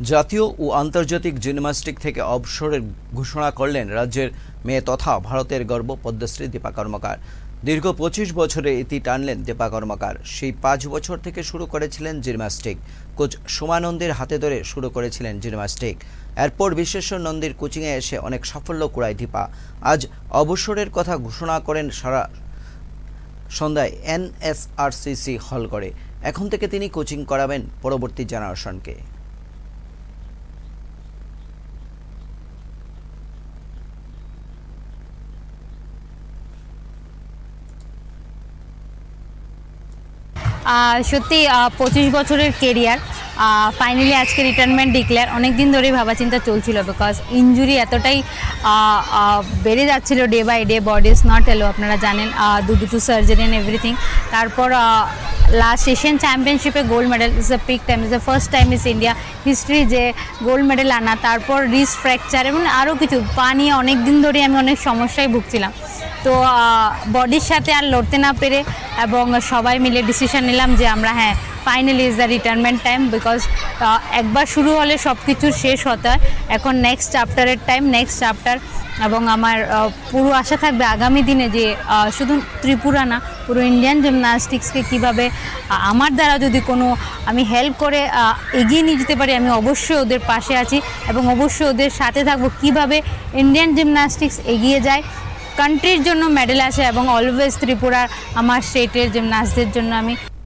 জাতীয় ও আন্তর্জাতিক জিমন্যাস্টিক থেকে অবসরের ঘোষণা করলেন রাজ্যের মেয়ে তথা ভারতের গর্ব পদ্মশ্রী দীপা কর্মকার। দীর্ঘ 25 বছরের ইতি টানলেন দীপা কর্মকার। সেই 5 বছর থেকে শুরু করেছিলেন জিমন্যাস্টিক। কোচ সোমা নন্দীর হাতে ধরে শুরু করেছিলেন জিমন্যাস্টিক। এরপর বিশ্বেশ্বর নন্দীর কোচিংয়ে এসে অনেক সাফল্য কুড়ায় দীপা। আজ অবসরের কথা ঘোষণা করেন সারা সন্ধ্যায় NSRCC হল করে। এখন থেকে তিনি কোচিং করাবেন পরবর্তী জেনারেশনকে। সত্যি 25 বছরের কেরিয়ার, ফাইনালি আজকে রিটায়ারমেন্ট ডিক্লেয়ার। অনেক দিন ধরেই ভাবাচিন্তা চলছিল, বিকজ ইনজুরি এতটাই বেড়ে যাচ্ছিল day by day. Body is not allow, আপনারা জানেন, দুটো সার্জারি অ্যান্ড এভরিথিং। তারপর লাস্ট এশিয়ান চ্যাম্পিয়নশিপে gold medal is the peak time, is the first time is India history যে গোল্ড মেডেল আনা। তারপর রিস্ট ফ্র্যাকচার এবং আরও কিছু পা নিয়ে অনেক দিন ধরে আমি অনেক সমস্যায় ভুগছিলাম। তো বডির সাথে আর লড়তে না পেরে এবং সবাই মিলে ডিসিশন নিলাম যে আমরা finally is the retirement time, because একবার শুরু হলে সব কিছুর শেষ হতে হয়। এখন নেক্সট চ্যাপ্টারের টাইম, নেক্সট চ্যাপ্টার। এবং আমার পুরো আশা থাকবে আগামী দিনে যে শুধু ত্রিপুরা না, পুরো ইন্ডিয়ান জিমন্যাস্টিক্সকে কীভাবে আমার দ্বারা যদি কোনো আমি হেল্প করে এগিয়ে নিয়ে যেতে পারি, আমি অবশ্যই ওদের পাশে আছি এবং অবশ্যই ওদের সাথে থাকবো কীভাবে ইন্ডিয়ান জিমন্যাস্টিক্স এগিয়ে যায়, কান্ট্রির জন্য মেডেল আসে এবং অলওয়েজ ত্রিপুরার আমার স্টেটের জিমন্যাস্টদের জন্য আমি